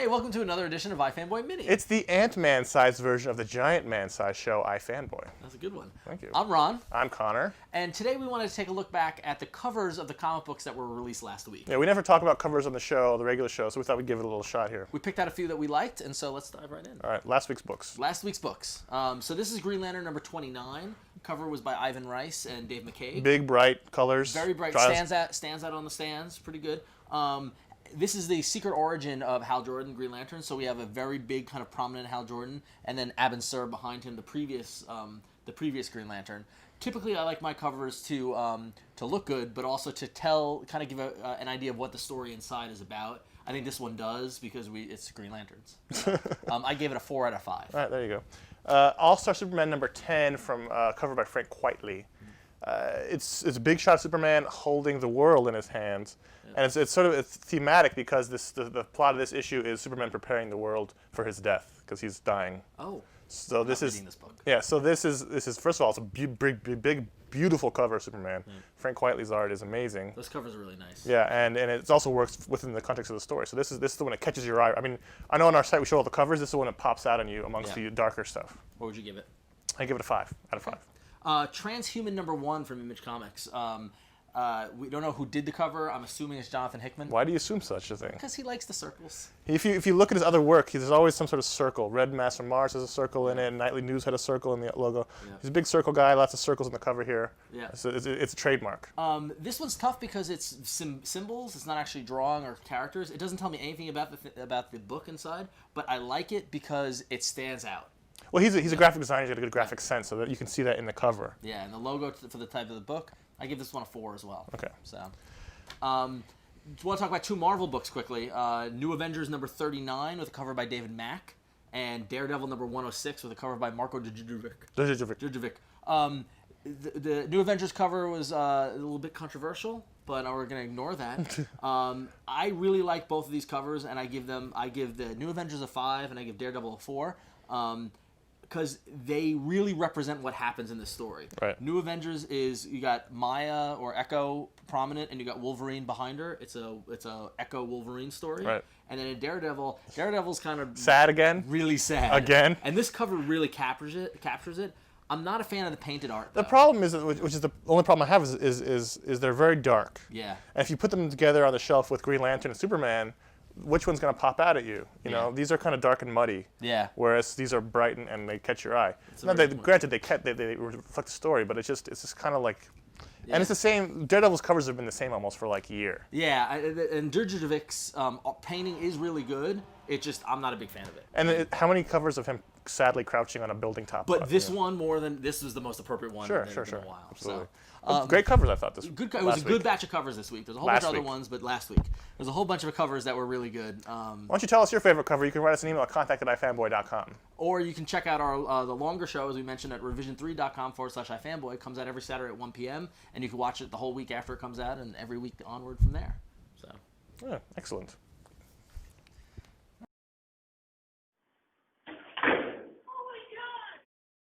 Hey, welcome to another edition of iFanboy Mini. It's the Ant-Man sized version of the Giant Man sized show iFanboy. That's a good one. Thank you. I'm Ron. I'm Connor. And today we wanted to take a look back at the covers of the comic books that were released last week. Yeah, we never talk about covers on the show, the regular show, so we thought we'd give it a little shot here. We picked out a few that we liked, and so let's dive right in. All right, last week's books. Last week's books. So this is Green Lantern number 29. Cover was by Ivan Rice and Dave McCabe. Big, bright colors. Very bright. Stands out on the stands. Pretty good. This is the secret origin of Hal Jordan, Green Lantern. So we have a very big, kind of prominent Hal Jordan, and then Abin Sur behind him, the previous Green Lantern. Typically, I like my covers to look good, but also to kind of give an idea of what the story inside is about. I think this one does because it's Green Lanterns. I gave it a 4 out of 5. All right, there you go. All-Star Superman number 10 from cover by Frank Quitely. It's a big shot of Superman holding the world in his hands, and it's sort of thematic because the plot of this issue is Superman preparing the world for his death because he's dying. Oh, so this book. Yeah. So this is first of all, it's a big, beautiful cover of Superman. Frank Quitely's art is amazing. Those covers are really nice. Yeah, and it also works within the context of the story. So this is the one that catches your eye. I mean, I know on our site we show all the covers. This is the one that pops out on you amongst the darker stuff. What would you give it? I give it a 5 out of 5. Transhuman number 1 from Image Comics. We don't know who did the cover. I'm assuming it's Jonathan Hickman. Why do you assume such a thing? Because he likes the circles. If you look at his other work, there's always some sort of circle. Red Mask from Mars has a circle in it. Nightly News had a circle in the logo. Yeah. He's a big circle guy. Lots of circles in the cover here. Yeah. So it's a trademark. This one's tough because it's symbols. It's not actually drawing or characters. It doesn't tell me anything about the book inside, but I like it because it stands out. Well, he's a graphic designer. He's got a good graphic sense, so that you can see that in the cover. Yeah, and the logo for the type of the book, I give this one a 4 as well. Okay. So, want to talk about 2 Marvel books quickly. New Avengers number 39 with a cover by David Mack, and Daredevil number 106 with a cover by Marko Djurdjevic. The New Avengers cover was a little bit controversial, but we're going to ignore that. I really like both of these covers, and I give the New Avengers a 5, and I give Daredevil a 4. Because they really represent what happens in this story. Right. New Avengers is you got Maya or Echo prominent, and you got Wolverine behind her. It's a Echo Wolverine story. Right. And then in Daredevil's kind of sad again. Really sad again. And this cover really captures it. I'm not a fan of the painted art, though. The problem is, which is the only problem I have, is they're very dark. Yeah. And if you put them together on the shelf with Green Lantern and Superman, which one's going to pop out at you? You know, these are kind of dark and muddy. Yeah. Whereas these are bright and they catch your eye. Now, granted, they reflect the story, but it's just kind of like, and it's the same. Daredevil's covers have been the same almost for like a year. Yeah, and Djurdjevic's painting is really good. It's just I'm not a big fan of it. And how many covers of him sadly crouching on a building top? But this one this was the most appropriate one in a while. Absolutely. So, great covers, I thought. It was a good batch of covers this week. There's a whole bunch of other ones, but last week there's a whole bunch of covers that were really good. Why don't you tell us your favorite cover? You can write us an email at contact@ifanboy.com. Or you can check out our the longer show, as we mentioned, at revision3.com/ifanboy. It comes out every Saturday at 1 p.m. and you can watch it the whole week after it comes out, and every week onward from there. So. Yeah, excellent.